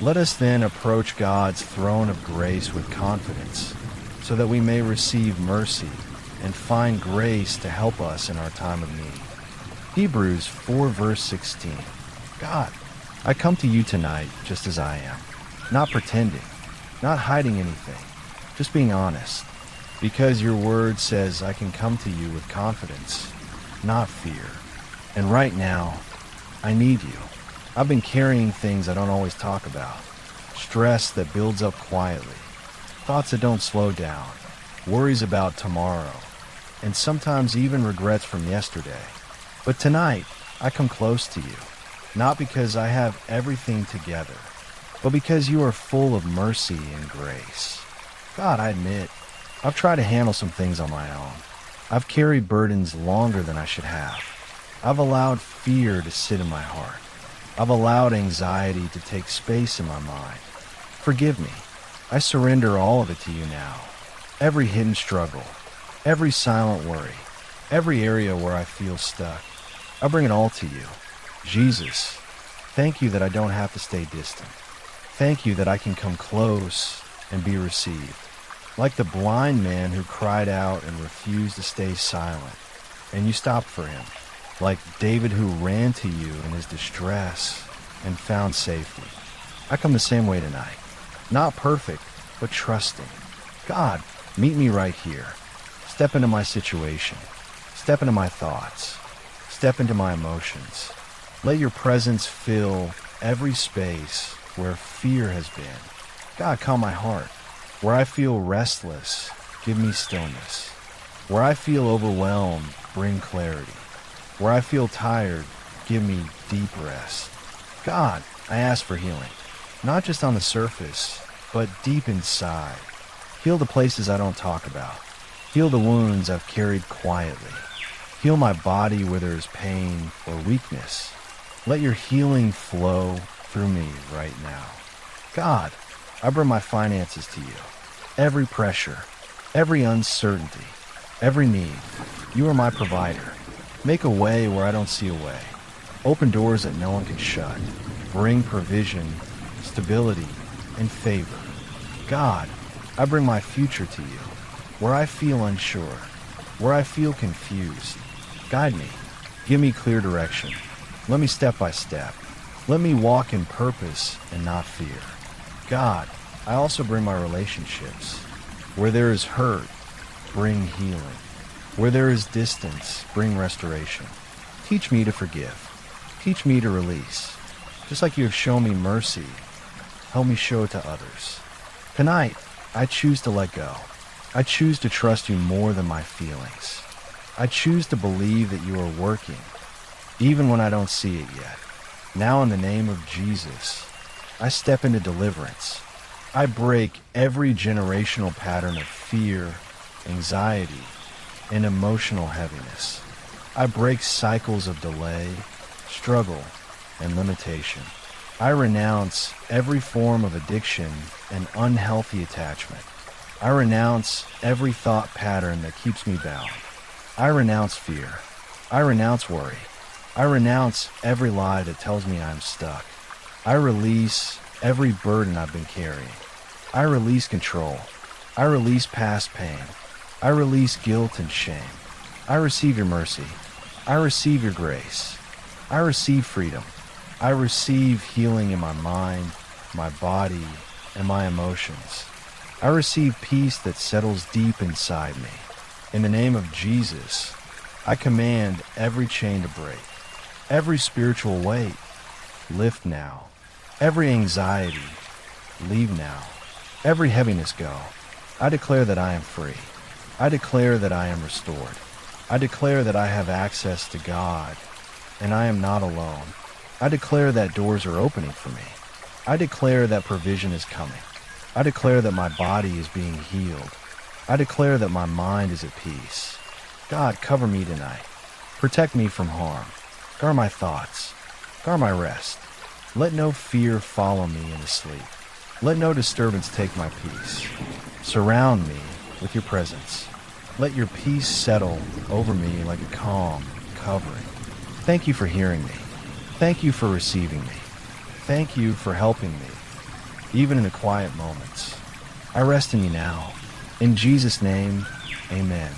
Let us then approach God's throne of grace with confidence, so that we may receive mercy and find grace to help us in our time of need. Hebrews 4 verse 16. God, I come to you tonight just as I am, not pretending, not hiding anything, just being honest, because your word says I can come to you with confidence, not fear. And right now, I need you. I've been carrying things I don't always talk about, stress that builds up quietly, thoughts that don't slow down, worries about tomorrow, and sometimes even regrets from yesterday. But tonight, I come close to you, not because I have everything together, but because you are full of mercy and grace. God, I admit, I've tried to handle some things on my own. I've carried burdens longer than I should have. I've allowed fear to sit in my heart. I've allowed anxiety to take space in my mind. Forgive me. I surrender all of it to you now. Every hidden struggle, every silent worry, every area where I feel stuck, I bring it all to you. Jesus, thank you that I don't have to stay distant. Thank you that I can come close and be received. Like the blind man who cried out and refused to stay silent, and you stopped for him. Like David who ran to you in his distress and found safety. I come the same way tonight. Not perfect, but trusting. God, meet me right here. Step into my situation. Step into my thoughts. Step into my emotions. Let your presence fill every space where fear has been. God, calm my heart. Where I feel restless, give me stillness. Where I feel overwhelmed, bring clarity. Where I feel tired, give me deep rest. God, I ask for healing, not just on the surface, but deep inside. Heal the places I don't talk about. Heal the wounds I've carried quietly. Heal my body where there is pain or weakness. Let your healing flow through me right now. God, I bring my finances to you. Every pressure, every uncertainty, every need. You are my provider. Make a way where I don't see a way. Open doors that no one can shut. Bring provision, stability, and favor. God, I bring my future to you. Where I feel unsure, where I feel confused, guide me. Give me clear direction. Let me step by step. Let me walk in purpose and not fear. God, I also bring my relationships. Where there is hurt, bring healing. Where there is distance, bring restoration. Teach me to forgive. Teach me to release. Just like you have shown me mercy, help me show it to others. Tonight, I choose to let go. I choose to trust you more than my feelings. I choose to believe that you are working, even when I don't see it yet. Now in the name of Jesus, I step into deliverance. I break every generational pattern of fear, anxiety, and emotional heaviness. I break cycles of delay, struggle, and limitation. I renounce every form of addiction and unhealthy attachment. I renounce every thought pattern that keeps me bound. I renounce fear. I renounce worry. I renounce every lie that tells me I'm stuck. I release every burden I've been carrying. I release control. I release past pain. I release guilt and shame. I receive your mercy. I receive your grace. I receive freedom. I receive healing in my mind, my body, and my emotions. I receive peace that settles deep inside me. In the name of Jesus, I command every chain to break. Every spiritual weight, lift now. Every anxiety, leave now. Every heaviness go. I declare that I am free. I declare that I am restored. I declare that I have access to God, and I am not alone. I declare that doors are opening for me. I declare that provision is coming. I declare that my body is being healed. I declare that my mind is at peace. God, cover me tonight. Protect me from harm. Guard my thoughts. Guard my rest. Let no fear follow me into sleep. Let no disturbance take my peace. Surround me with your presence. Let your peace settle over me like a calm covering. Thank you for hearing me. Thank you for receiving me. Thank you for helping me even in the quiet moments. I rest in you now. In Jesus' name, amen.